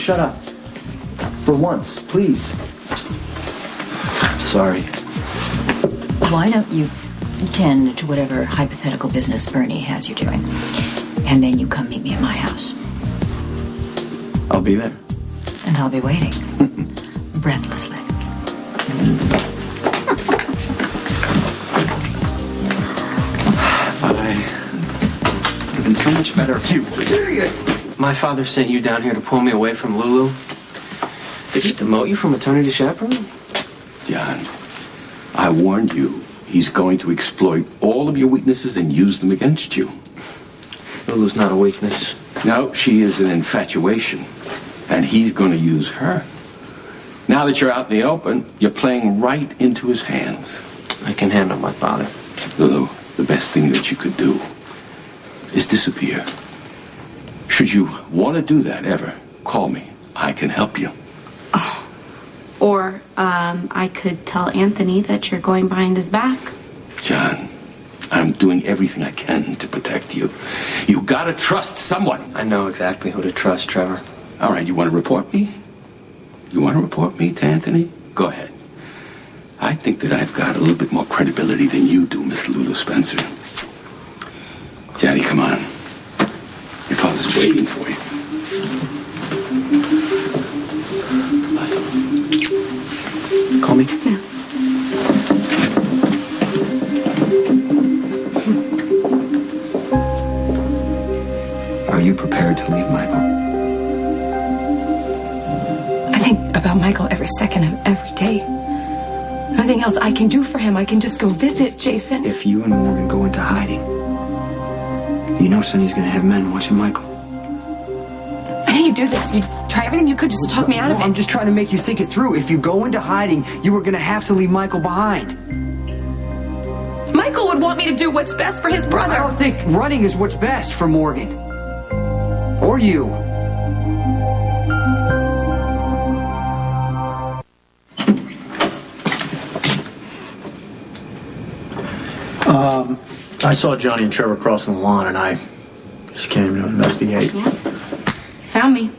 shut up. For once, please. Sorry. Why don't you tend to whatever hypothetical business Bernie has you doing, and then you come meet me at my house. I'll be there. And I'll be waiting, breathlessly. I've been so much better if you idiot. My father sent you down here to pull me away from Lulu. Did he demote you from attorney to chaperone? John, I warned you. He's going to exploit all of your weaknesses and use them against you. Lulu's not a weakness. No, she is an infatuation. And he's going to use her. Now that you're out in the open, you're playing right into his hands. I can handle my father. Lulu, the best thing that you could do is disappear. Should you want to do that ever, call me. I can help you. Oh. Or I could tell Anthony that you're going behind his back. John, I'm doing everything I can to protect you. You gotta trust someone. I know exactly who to trust, Trevor. All right, you want to report me? You want to report me to Anthony? Go ahead. I think that I've got a little bit more credibility than you do, Miss Lulu Spencer. Daddy, come on. Your father's waiting for you. Call me. Yeah. Are you prepared to leave Michael? I think about Michael every second of every day. Nothing else I can do for him. I can just go visit Jason. If you and Morgan go into hiding, you know Sonny's gonna have men watching Michael. Why didn't you do this? You try everything you could just to talk me out of it. I'm just trying to make you think it through. If you go into hiding, you were going to have to leave Michael behind. Michael would want me to do what's best for his brother. I don't think running is what's best for Morgan. Or you. I saw Johnny and Trevor crossing the lawn, and I just came to investigate. Yeah. Found me.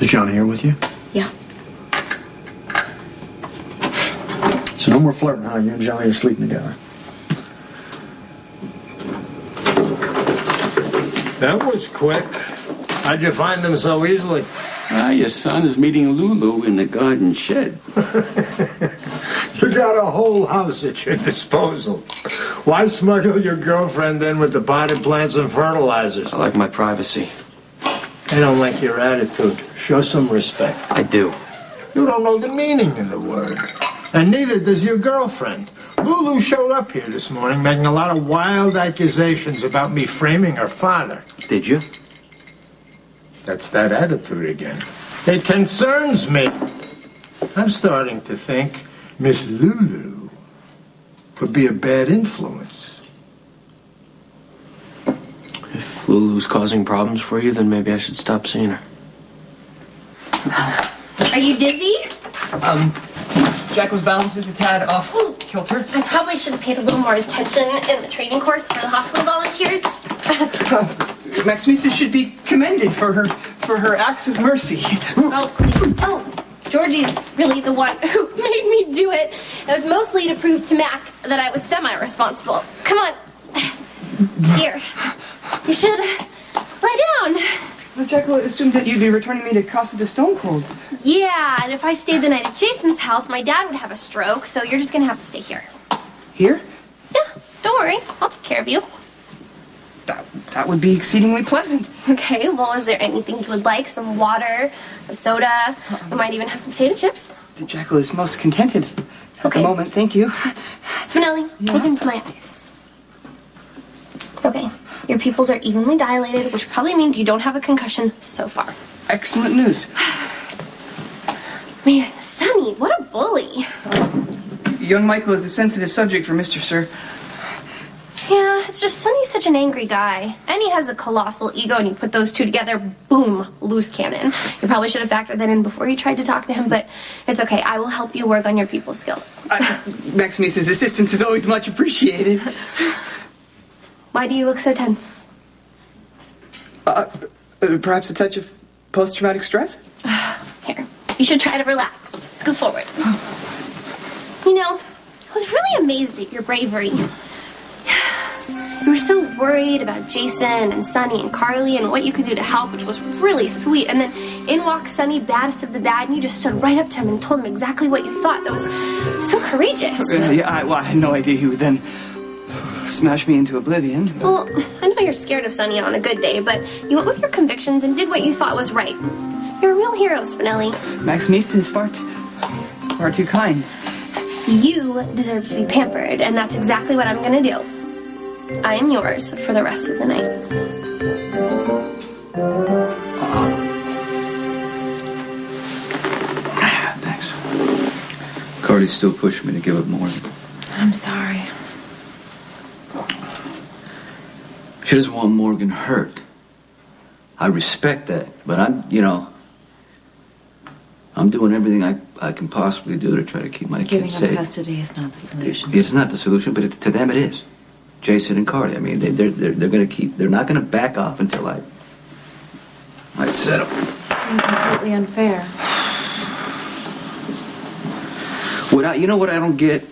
Is Johnny here with you? Yeah. So no more flirting, huh? You and Johnny are sleeping together. That was quick. How'd you find them so easily? Your son is meeting Lulu in the garden shed. You got a whole house at your disposal. Why smuggle your girlfriend in with the potted plants and fertilizers? I like my privacy. I don't like your attitude. Show some respect. I do. You don't know the meaning of the word. And neither does your girlfriend. Lulu showed up here this morning making a lot of wild accusations about me framing her father. Did you? That's that attitude again. It concerns me. I'm starting to think Miss Lulu could be a bad influence. If Lulu's causing problems for you, then maybe I should stop seeing her. Are you dizzy? Jackal's balance is a tad off kilter. I probably should have paid a little more attention in the training course for the hospital volunteers. Maximisa should be commended for her acts of mercy. Oh, please. Oh, Georgie's really the one who made me do it. It was mostly to prove to Mac that I was semi-responsible. Come on. Here. You should lie down. Well, Jackal assumed that you'd be returning me to Casa de Stone Cold. Yeah, and if I stayed the night at Jason's house, my dad would have a stroke, so you're just gonna have to stay here. Here? Yeah, don't worry. I'll take care of you. That would be exceedingly pleasant. Okay, well, is there anything you would like? Some water, a soda? We might even have some potato chips. The Jackal is most contented at the moment, thank you. Spinelli, look into my eyes. Okay, your pupils are evenly dilated, which probably means you don't have a concussion so far. Excellent news. Man, Sonny, what a bully. Young Michael is a sensitive subject for Mr. Sir. Yeah, it's just Sonny's such an angry guy. And he has a colossal ego, and you put those two together, boom, loose cannon. You probably should have factored that in before you tried to talk to him, but it's okay. I will help you work on your people skills. Maximisa's assistance is always much appreciated. Why do you look so tense? Perhaps a touch of post-traumatic stress? Here, you should try to relax. Scoot forward. You know, I was really amazed at your bravery. You were so worried about Jason and Sonny and Carly and what you could do to help, which was really sweet. And then in walked Sonny, baddest of the bad, and you just stood right up to him and told him exactly what you thought. That was so courageous. I had no idea he would then smash me into oblivion. But... Well, I know you're scared of Sonny on a good day, but you went with your convictions and did what you thought was right. You're a real hero, Spinelli. Max Meese is far too kind. You deserve to be pampered, and that's exactly what I'm gonna do. I am yours for the rest of the night. Thanks. Carly's still pushing me to give up Morgan. I'm sorry. She doesn't want Morgan hurt. I respect that, but I'm doing everything I can possibly do to try to keep my kids safe. Giving up custody is not the solution. It's not the solution, but to them it is. Jason and Carly. I mean, they're going to keep. They're not going to back off until I set them. Completely unfair. You know what I don't get?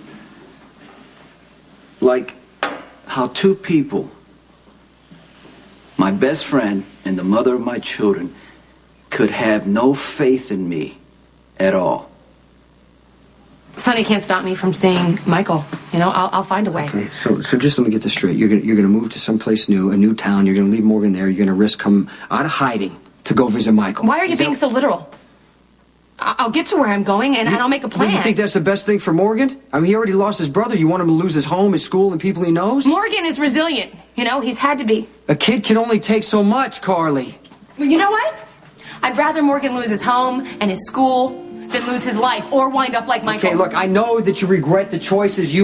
Like how two people, my best friend and the mother of my children, could have no faith in me at all. Sonny can't stop me from seeing Michael. I'll find a way. Okay, so just let me get this straight. You're gonna move to someplace new, a new town. You're gonna leave Morgan there. You're gonna risk come out of hiding to go visit Michael. Why are you being so literal? I'll get to where I'm going, and I'll make a plan. You think that's the best thing for Morgan? I mean, he already lost his brother. You want him to lose his home, his school, and people he knows? Morgan is resilient. He's had to be. A kid can only take so much, Carly. Well, you know what? I'd rather Morgan lose his home and his school than lose his life or wind up like Michael. Okay, look, I know that you regret the choices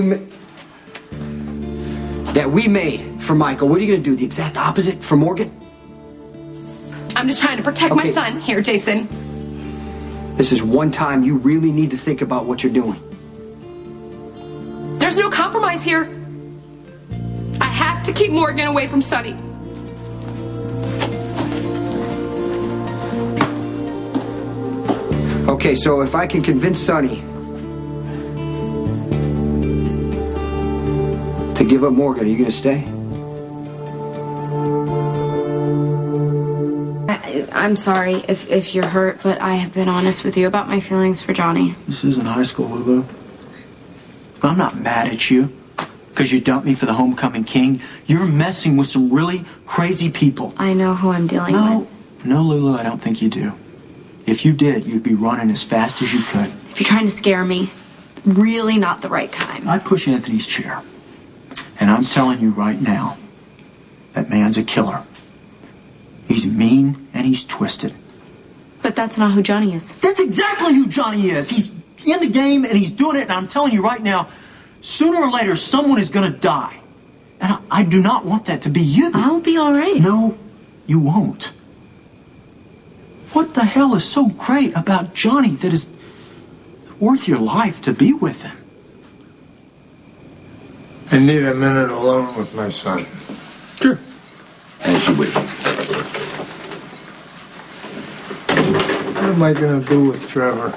that we made for Michael. What are you going to do? The exact opposite for Morgan? I'm just trying to protect my son here, Jason. This is one time you really need to think about what you're doing. There's no compromise here. I have to keep Morgan away from Sonny. Okay, so if I can convince Sonny to give up Morgan, are you going to stay? I'm sorry if you're hurt, but I have been honest with you about my feelings for Johnny. This isn't high school, Lulu. But I'm not mad at you because you dumped me for the homecoming king. You're messing with some really crazy people. I know who I'm dealing with. No, Lulu, I don't think you do. If you did, you'd be running as fast as you could. If you're trying to scare me, really not the right time. I'd push Anthony's chair. And I'm telling you right now, that man's a killer. He's mean and he's twisted. But that's not who Johnny is. That's exactly who Johnny is. He's in the game and he's doing it. And I'm telling you right now, sooner or later, someone is going to die. And I do not want that to be you. I'll be all right. No, you won't. What the hell is so great about Johnny that is worth your life to be with him? I need a minute alone with my son. Sure. As you wish. What am I going to do with Trevor?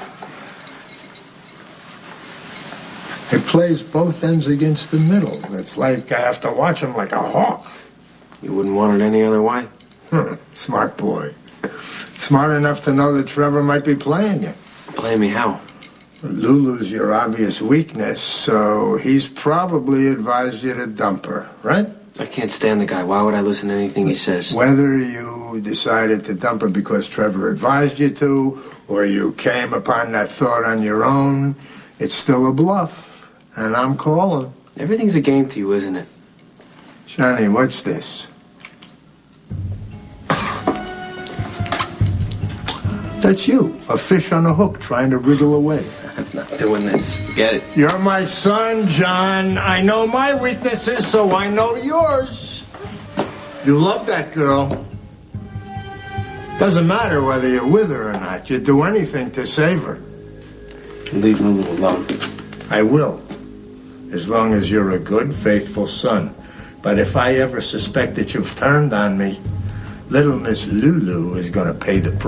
He plays both ends against the middle. It's like I have to watch him like a hawk. You wouldn't want it any other way? Smart boy. Smart enough to know that Trevor might be playing you. Playing me how? Lulu's your obvious weakness, so he's probably advised you to dump her, right? I can't stand the guy. Why would I listen to anything he says? Whether you decided to dump her because Trevor advised you to, or you came upon that thought on your own, it's still a bluff, and I'm calling. Everything's a game to you, isn't it? Johnny, what's this? That's you, a fish on a hook trying to wriggle away. I'm not doing this. Forget it. You're my son, John. I know my weaknesses, so I know yours. You love that girl. Doesn't matter whether you're with her or not. You'd do anything to save her. Leave Lulu alone. I will, as long as you're a good, faithful son. But if I ever suspect that you've turned on me, little Miss Lulu is going to pay the price.